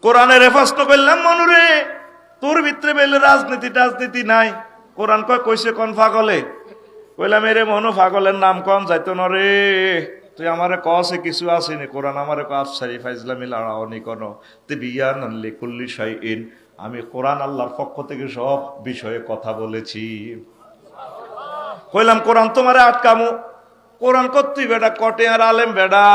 কোরআনের প্রশ্ন করলাম মনুরে, তোর ভিতরে বেলে রাজনীতি নাই, কোরআন কয় কইছে কোন পাগলে? কইলাম এরে মনু পাগলের নাম কম যাইতো না রে, তুই আমারে কসে কিছু আসেনি, কোরআন আমারে আফসারি ফাইজলামি লাড়াওনি কোন তিবিয়ান লিকুল্লি শাইইন। আমি কোরআন আল্লাহর পক্ষ থেকে সব বিষয়ে কথা বলেছি। কইলাম কোরআন তোমারে আটকামু? কোরআন করতেই বেটা কটে আর আলেম বেডা,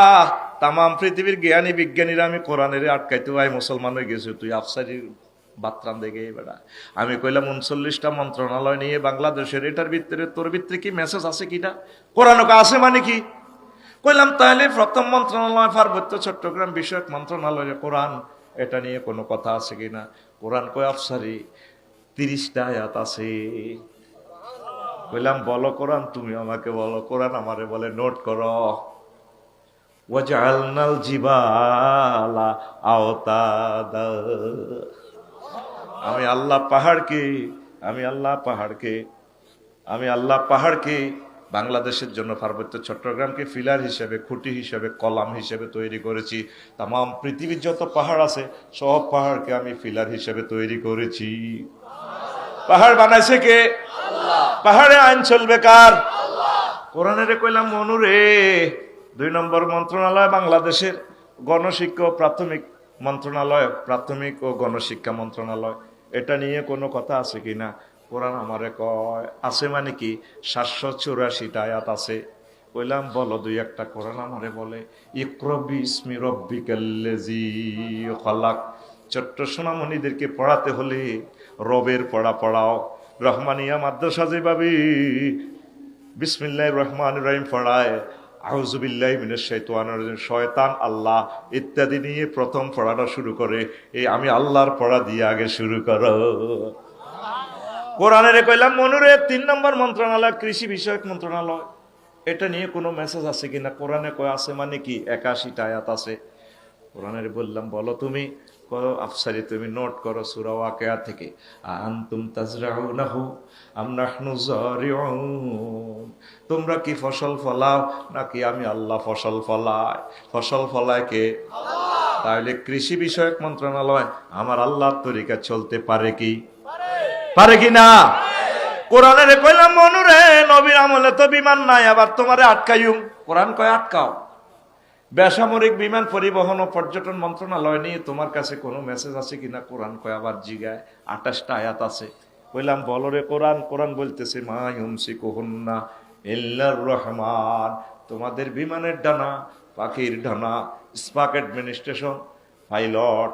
তাম পৃথিবীর জ্ঞানী বিজ্ঞানীরা আমি কোরআনের আটকাইতে ভাই মুসলমান হয়ে গেছি, তুই আফসারির বাত্রান দেখে বেড়া। আমি কইলাম 39টা মন্ত্রণালয় নিয়ে বাংলাদেশের, এটার ভিতরে তোর ভিতরে কি মেসেজ আছে কিনা? কোরআন আছে মানে কি? কইলাম তাহলে প্রথম মন্ত্রণালয় পার্বত্য চট্টগ্রাম বিষয়ক মন্ত্রণালয়ে কোরআন, এটা নিয়ে কোনো কথা আছে কিনা? কোরআন কয় আফসারি 30টা আয়াত আছে। কইলাম বলো কোরআন, তুমি আমাকে বলো। কোরআন আমারে বলে নোট করো, ওয়াজআলনাল জিবালা আওতাদা। আমি আল্লাহ পাহাড়কে বাংলাদেশের জন্য পার্বত্য চট্টগ্রামকে ফিলার হিসেবে, খুঁটি হিসেবে, কলাম হিসেবে তৈরি করেছি। তাম পৃথিবীর যত পাহাড় আছে সব পাহাড়কে আমি ফিলার হিসেবে তৈরি করেছি। পাহাড় বানাইছে কে? পাহাড়ে আইন চলবে কার? কোরআনের কইলাম মনুরে, 2 নম্বর মন্ত্রণালয় বাংলাদেশের গণশিক্ষা ও প্রাথমিক মন্ত্রণালয়, প্রাথমিক ও গণশিক্ষা মন্ত্রণালয়, এটা নিয়ে কোনো কথা আছে কিনা? কোরআন আমারে কয় আছে মানে কি 784টা আয়াত আছে। কইলাম বলো 2-1টা। কোরআন আমারে বলে ইকরা বিসমি রাব্বিকাল্লাযী খালাক। ছোট্ট সোনামণিদেরকে পড়াতে হলে রবের পড়াও। রহমানিয়া মাদ্রাসা যেভাবে বিসমিল্লাহির রহমানির রহিম পড়ায়, আউযু বিল্লাহি মিনাশ শাইতানির রাজিম, শয়তান, আল্লাহ ইত্যাদি নিয়ে প্রথম পড়াটা শুরু করে, এই আমি আল্লাহর পড়া দিয়ে আগে শুরু করো। কোরআনের কইলাম মনুরে 3 নম্বর মন্ত্রণালয় কৃষি বিষয়ক মন্ত্রণালয়, এটা নিয়ে কোনো মেসেজ আছে কিনা? কোরআনে কয় আছে মানে কি 81টা আয়াত আছে। কোরআনের বললাম বলো তুমি। আফসারি তুমি নোট করো সূরা ওয়াকিয়া থেকে, আনতুম তাজরাউনাহু আম নাহনু যারিউন। তোমরা কি ফসল ফলাও নাকি আমি আল্লাহ ফসল ফলাই? ফসল ফলায় কে? আল্লাহ। তাহলে কৃষি বিষয়ক মন্ত্রণালয় আমার আল্লাহর তরিকা চলতে পারে কি? পারে কি না? কোরআনের কইলাম মনুরে, নবীর আমলে তো বিমান নাই, আবার তোমারে আটকাইম। কোরআন কয় আটকাও। বেসামরিক বিমান পরিবহন ও পর্যটন মন্ত্রণালয় নিয়ে তোমার কাছে কোনো মেসেজ আছে কিনা? কোরআন কয় আবার জিগায় 28টা আয়াত আছে। কইলাম বলো রে কোরআন। কোরআন বলতেছে মা ইউমসিকুহুন্না ইল্লার রহমান। তোমাদের বিমানের ডানা, পাখির ডানা, স্পাক অ্যাডমিনিস্ট্রেশন, পাইলট,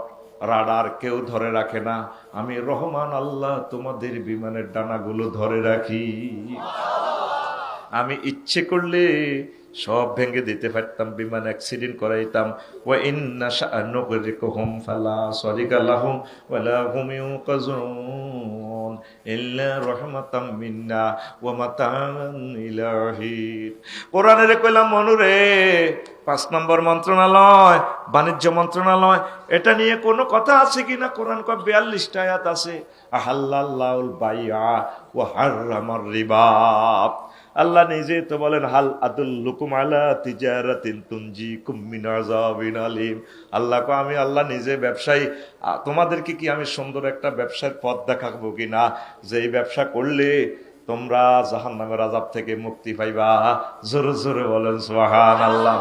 রাডার কেউ ধরে রাখে না, আমি রহমান আল্লাহ তোমাদের বিমানের ডানাগুলো ধরে রাখি। আমি ইচ্ছে করলে সব ভেঙে দিতে পারতাম, বিমান অ্যাক্সিডেন্ট করাইতাম। ওয়া ইন্না শাআনুগরিকুহুম ফালা সারিকা লাহুম ওয়ালা হুম ইউকাজুন ইল্লা রাহমাতাম মিন্না ওয়া মাতাআন ইলাহি। কোরআনের কইলাম মনুরে, 5 নম্বর মন্ত্রণালয় বাণিজ্য মন্ত্রণালয়, এটা নিয়ে কোনো কথা আছে কিনা? কোরআন কয় 42টা আয়াত আছে। আহাল্লাল্লাহুল বাইআ ওয়া হাররামার রিবা। আল্লাহ নিজে তো বলেন হাল আদুল্লুকুম আলা তিজারাতিন তুনজিকুম মিন আযাবিন আলিম। আল্লাহ কয় আমি আল্লাহ নিজে ব্যবসায়ী, তোমাদেরকে কি আমি সুন্দর একটা ব্যবসার পথ দেখাবো কিনা, যে এই ব্যবসা করলে তোমরা জাহান্নামের আযাব থেকে মুক্তি পাইবা। জোরে জোরে বলেন সুবহানাল্লাহ।